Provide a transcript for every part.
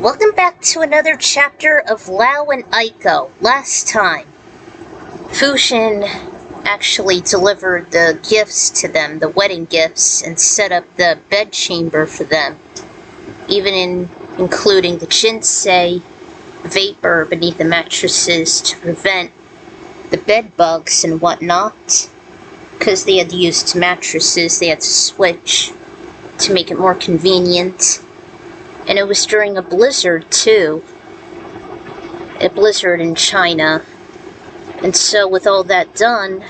Welcome back to another chapter of Lao and Aiko. Last time, Fushin actually delivered the gifts to them, the wedding gifts, and set up the bed chamber for them, including the jinsei vapor beneath the mattresses to prevent the bed bugs and whatnot. Because they had used mattresses, they had to switch to make it more convenient. And it was during a blizzard, too. A blizzard in China. And so with all that done,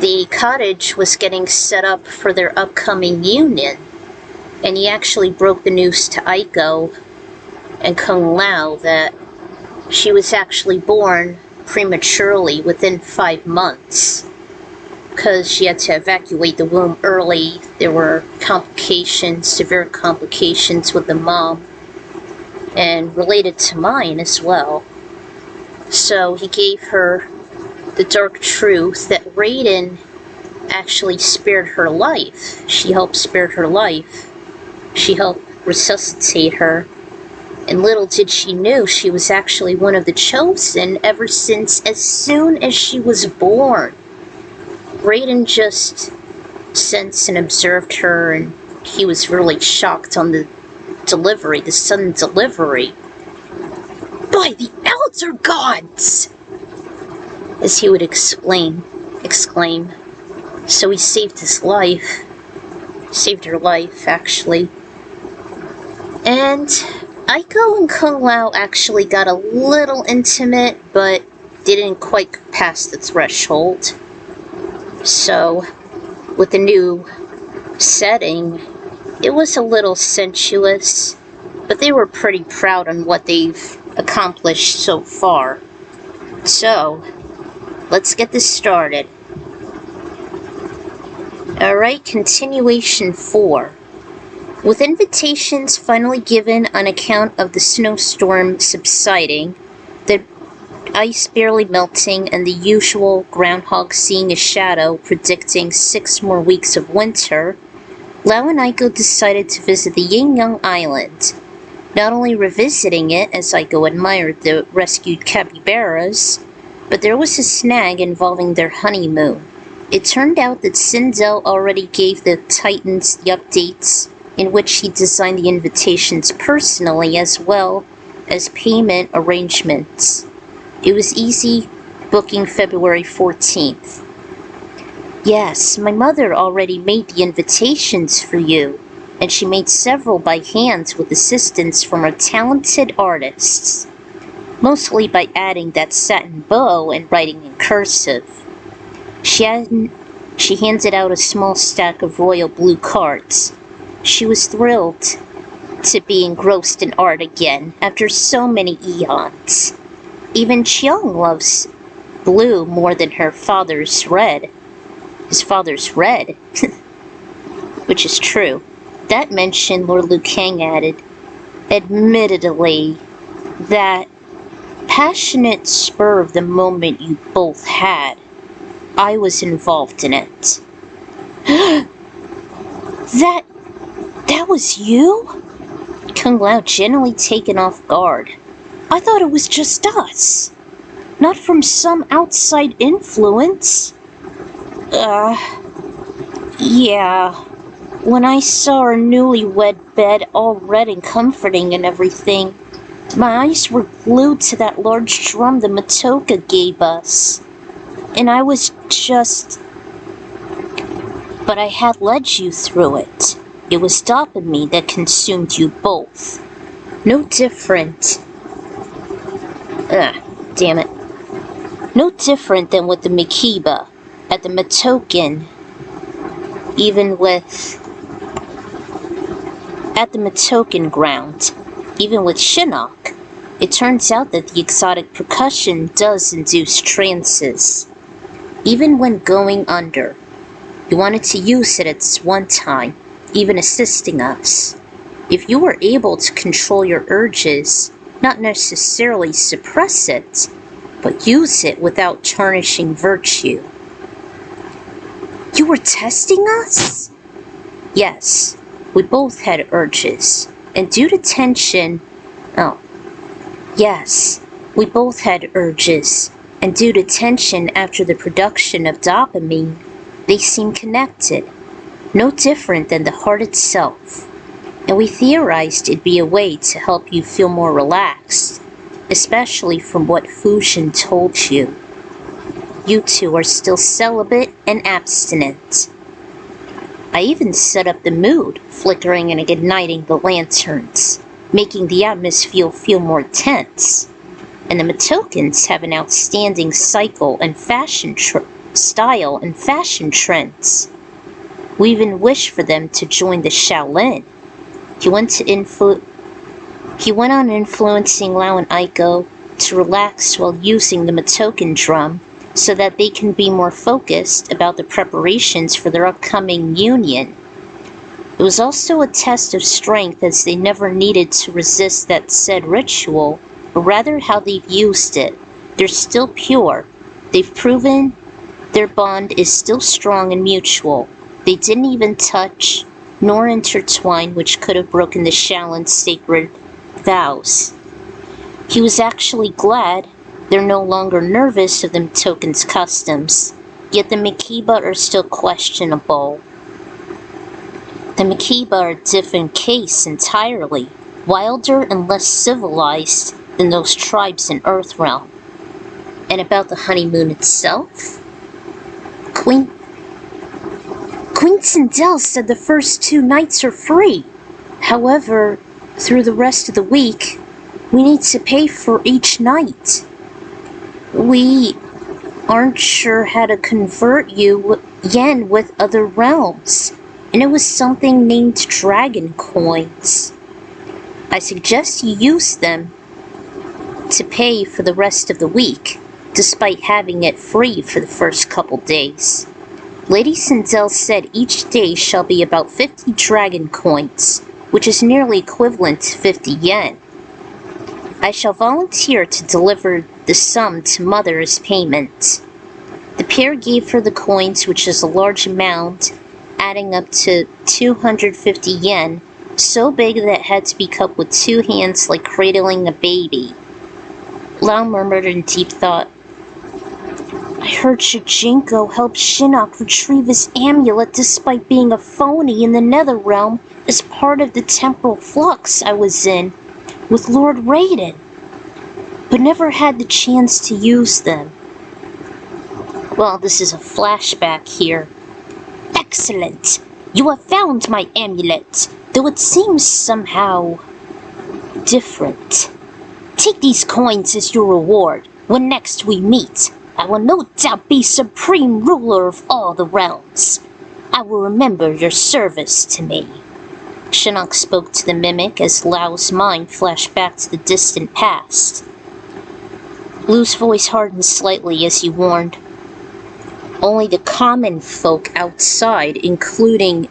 the cottage was getting set up for their upcoming union. And he actually broke the news to Aiko and Kung Lao that she was actually born prematurely within 5 months. Because she had to evacuate the womb early. There were complications, severe complications with the mom, and related to mine as well. So he gave her the dark truth that Raiden actually spared her life. She helped spare her life. She helped resuscitate her. And little did she know she was actually one of the chosen ever since as soon as she was born. Raiden just sensed and observed her, and he was really shocked on the delivery, the sudden delivery. By the Elder Gods! As he would exclaim. So he saved his life. Saved her life, actually. And Aiko and Kung Lao actually got a little intimate, but didn't quite pass the threshold. So, with the new setting, it was a little sensuous, but they were pretty proud on what they've accomplished so far. So, let's get this started. Alright, continuation 4. With invitations finally given on account of the snowstorm subsiding, the ice barely melting, and the usual groundhog seeing a shadow predicting 6 more weeks of winter, Lao and Aiko decided to visit the Yin-Yang Island. Not only revisiting it, as Aiko admired the rescued capybaras, but there was a snag involving their honeymoon. It turned out that Sindel already gave the Titans the updates, in which he designed the invitations personally as well as payment arrangements. It was easy booking February 14th. Yes, my mother already made the invitations for you, and she made several by hand with assistance from our talented artists, mostly by adding that satin bow and writing in cursive. She handed out a small stack of royal blue cards. She was thrilled to be engrossed in art again after so many eons. Even Chiang loves blue more than her father's red. His father's red. which is true. That mentioned, Lord Liu Kang added, admittedly, that passionate spur of the moment you both had, I was involved in it. That was you? Kung Lao genuinely taken off guard. I thought it was just us. Not from some outside influence. Yeah. When I saw our newlywed bed all red and comforting and everything, my eyes were glued to that large drum the Matoka gave us. And I was just... But I had led you through it. It was dopamine that consumed you both. No different... damn it. No different than with the Mikiba, at the Matoken, at the Matoken ground, even with Shinnok. It turns out that the exotic percussion does induce trances, even when going under. You wanted to use it at one time, even assisting us. If you were able to control your urges, not necessarily suppress it, but use it without tarnishing virtue. You were testing us? Yes, we both had urges, and due to tension... Yes, we both had urges, and due to tension after the production of dopamine, they seem connected, no different than the heart itself. And we theorized it'd be a way to help you feel more relaxed, especially from what Fushin told you. You two are still celibate and abstinent. I even set up the mood, flickering and igniting the lanterns, making the atmosphere feel more tense. And the Matokans have an outstanding style and fashion trends. We even wish for them to join the Shaolin. He went on influencing Lao and Aiko to relax while using the Matoken drum so that they can be more focused about the preparations for their upcoming union. It was also a test of strength, as they never needed to resist that said ritual, but rather how they've used it. They're still pure. They've proven their bond is still strong and mutual. They didn't even touch nor intertwine, which could have broken the Shaolin's sacred vows. He was actually glad they're no longer nervous of the Matoken's customs, yet the Mikiba are still questionable. The Mikiba are a different case entirely, wilder and less civilized than those tribes in Earthrealm. And about the honeymoon itself? Queen Sindel said the first 2 nights are free. However, through the rest of the week, we need to pay for each night. We aren't sure how to convert yen with other realms, and it was something named dragon coins. I suggest you use them to pay for the rest of the week, despite having it free for the first couple days. Lady Sindel said each day shall be about 50 dragon coins, which is nearly equivalent to 50 yen. I shall volunteer to deliver the sum to Mother as payment. The pair gave her the coins, which is a large amount, adding up to 250 yen, so big that it had to be cupped with 2 hands like cradling a baby. Lao murmured in deep thought. I heard Shijinko helped Shinnok retrieve his amulet despite being a phony in the Nether Realm as part of the temporal flux I was in with Lord Raiden, but never had the chance to use them. Well, this is a flashback here. Excellent! You have found my amulet, though it seems somehow different. Take these coins as your reward. When next we meet, I will no doubt be supreme ruler of all the realms. I will remember your service to me. Shinnok spoke to the mimic as Lao's mind flashed back to the distant past. Lu's voice hardened slightly as he warned. Only the common folk outside, including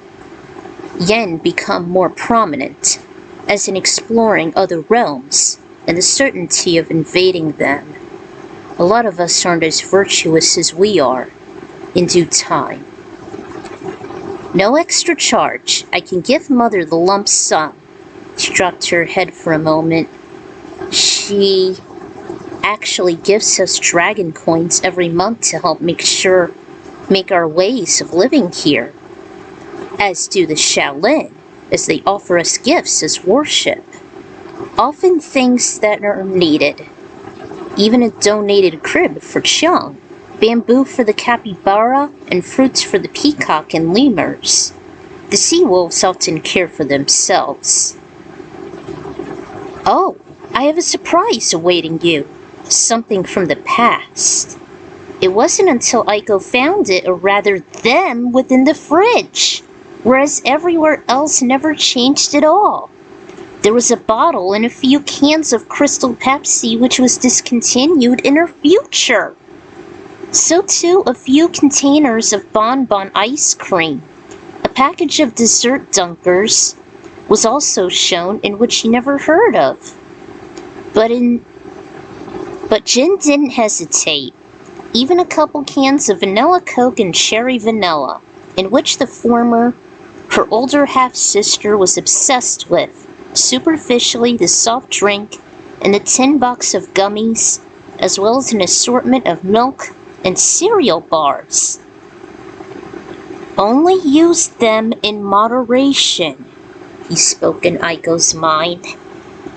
yen become more prominent, as in exploring other realms and the certainty of invading them. A lot of us aren't as virtuous as we are, in due time. No extra charge. I can give Mother the lump sum. She dropped her head for a moment. She actually gives us dragon coins every month to help make our ways of living here. As do the Shaolin, as they offer us gifts as worship. Often things that are needed. Even a donated crib for Chiang, bamboo for the capybara, and fruits for the peacock and lemurs. The sea wolves often care for themselves. Oh, I have a surprise awaiting you. Something from the past. It wasn't until Aiko found it, or rather them, within the fridge, whereas everywhere else never changed at all. There was a bottle and a few cans of Crystal Pepsi which was discontinued in her future. So too a few containers of Bon Bon ice cream. A package of dessert dunkers was also shown, in which she never heard of. But Jin didn't hesitate. Even a couple cans of vanilla Coke and cherry vanilla, in which the former, her older half-sister, was obsessed with. Superficially, the soft drink and the tin box of gummies, as well as an assortment of milk and cereal bars. Only use them in moderation, he spoke in Aiko's mind.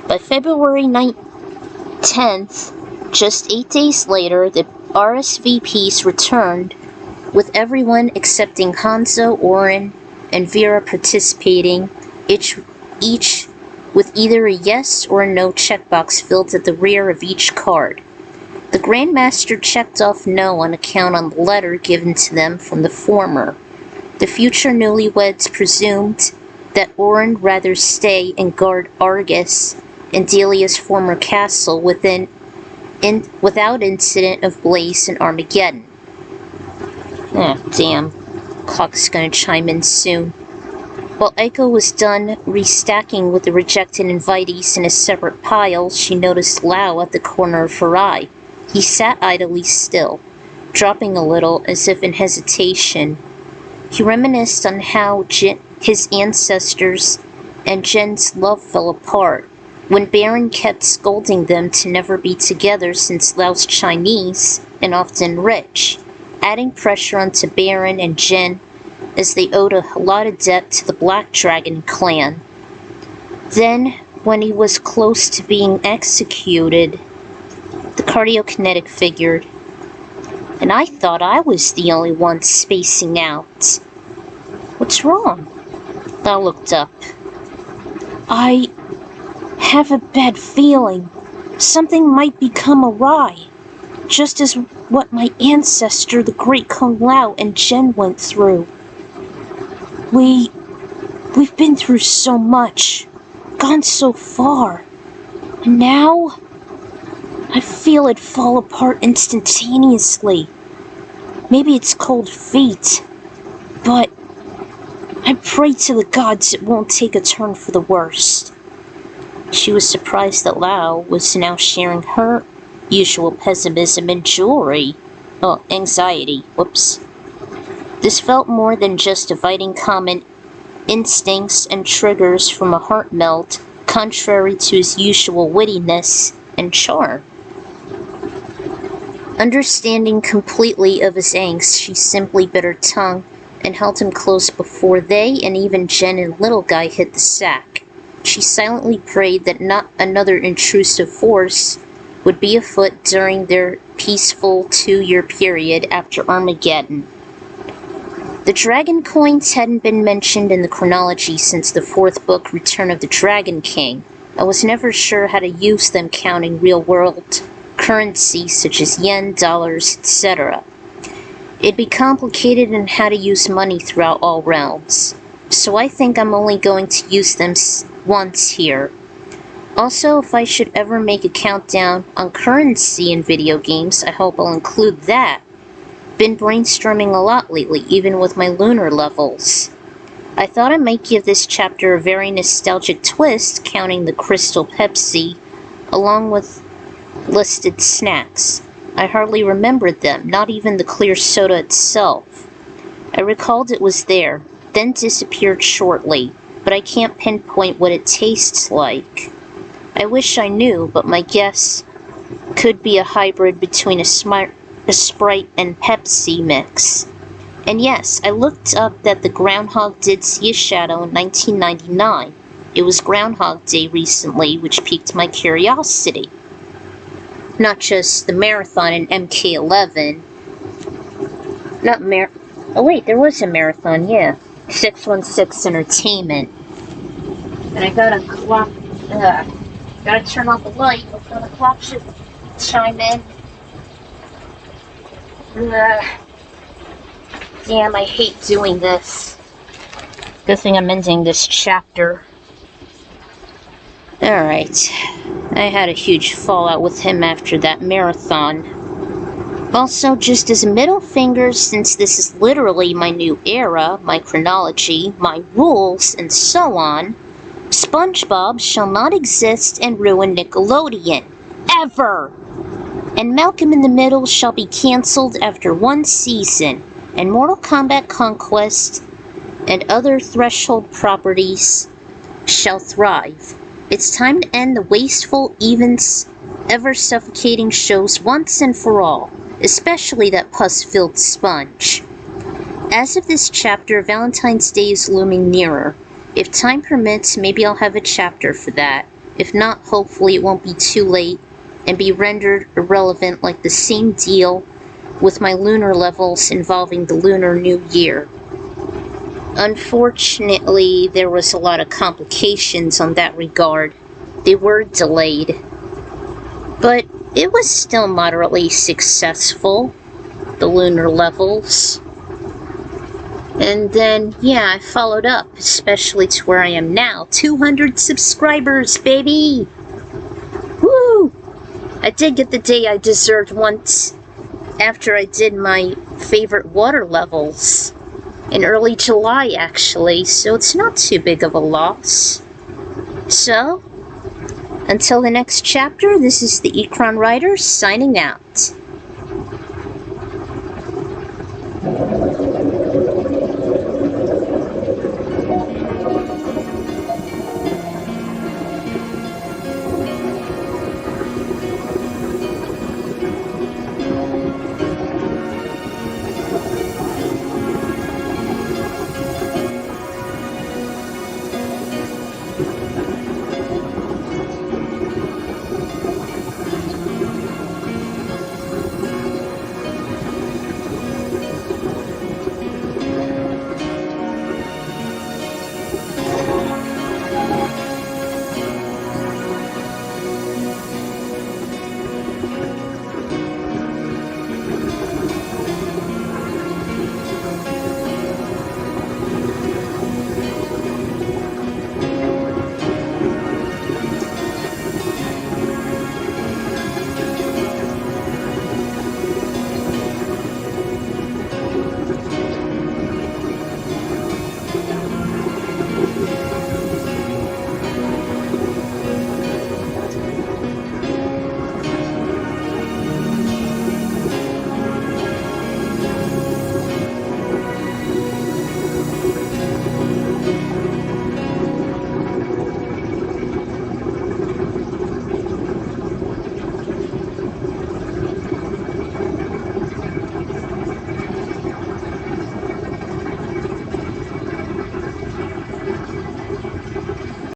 By February 10th, just 8 days later, the RSVPs returned, with everyone excepting Hanzo, Oren, and Vera participating, each with either a yes or a no checkbox filled at the rear of each card. The Grandmaster checked off no on account on the letter given to them from the former. The future newlyweds presumed that Oren rather stay and guard Argus and Delia's former castle without incident of Blaze and Armageddon. Damn. Clock's gonna chime in soon. While Aiko was done restacking with the rejected invitees in a separate pile, she noticed Lao at the corner of her eye. He sat idly still, dropping a little as if in hesitation. He reminisced on how his ancestors and Jen's love fell apart, when Baron kept scolding them to never be together since Lao's Chinese and often rich, adding pressure onto Baron and Jen as they owed a lot of debt to the Black Dragon clan. Then, when he was close to being executed, the cardiokinetic figured, and I thought I was the only one spacing out. What's wrong? Lao looked up. I have a bad feeling. Something might become awry, just as what my ancestor, the great Kung Lao, and Jen went through. We've been through so much, gone so far, and now I feel it fall apart instantaneously. Maybe it's cold fate, but I pray to the gods it won't take a turn for the worst. She was surprised that Lao was now sharing her usual pessimism and anxiety. Whoops. This felt more than just dividing common instincts and triggers from a heart melt, contrary to his usual wittiness and charm. Understanding completely of his angst, she simply bit her tongue and held him close before they and even Jen and Little Guy hit the sack. She silently prayed that not another intrusive force would be afoot during their peaceful 2-year period after Armageddon. The dragon coins hadn't been mentioned in the chronology since the 4th book, Return of the Dragon King. I was never sure how to use them counting real-world currency such as yen, dollars, etc. It'd be complicated in how to use money throughout all realms, so I think I'm only going to use them once here. Also, if I should ever make a countdown on currency in video games, I hope I'll include that. Been brainstorming a lot lately, even with my lunar levels. I thought I might give this chapter a very nostalgic twist, counting the Crystal Pepsi, along with listed snacks. I hardly remembered them, not even the clear soda itself. I recalled it was there, then disappeared shortly, but I can't pinpoint what it tastes like. I wish I knew, but my guess could be a hybrid between a Sprite and Pepsi mix. And yes, I looked up that the groundhog did see a shadow in 1999. It was Groundhog Day recently, which piqued my curiosity. Not just the marathon in MK11. Oh wait, there was a marathon, yeah. 616 Entertainment. And I gotta turn off the light before the clock should chime in. Damn, I hate doing this. Good thing I'm ending this chapter. Alright. I had a huge fallout with him after that marathon. Also, just as a middle finger, since this is literally my new era, my chronology, my rules, and so on, SpongeBob shall not exist and ruin Nickelodeon. Ever! And Malcolm in the Middle shall be cancelled after one season, and Mortal Kombat Conquest and other Threshold properties shall thrive. It's time to end the wasteful, ever-suffocating shows once and for all, especially that pus-filled sponge. As of this chapter, Valentine's Day is looming nearer. If time permits, maybe I'll have a chapter for that. If not, hopefully it won't be too late and be rendered irrelevant like the same deal with my lunar levels involving the Lunar New Year. Unfortunately, there was a lot of complications on that regard. They were delayed. But it was still moderately successful, the lunar levels. And then, yeah, I followed up, especially to where I am now. 200 subscribers, baby! Woo! I did get the day I deserved once after I did my favorite water levels. In early July, actually, so it's not too big of a loss. So, until the next chapter, this is the Ekron Writer signing out.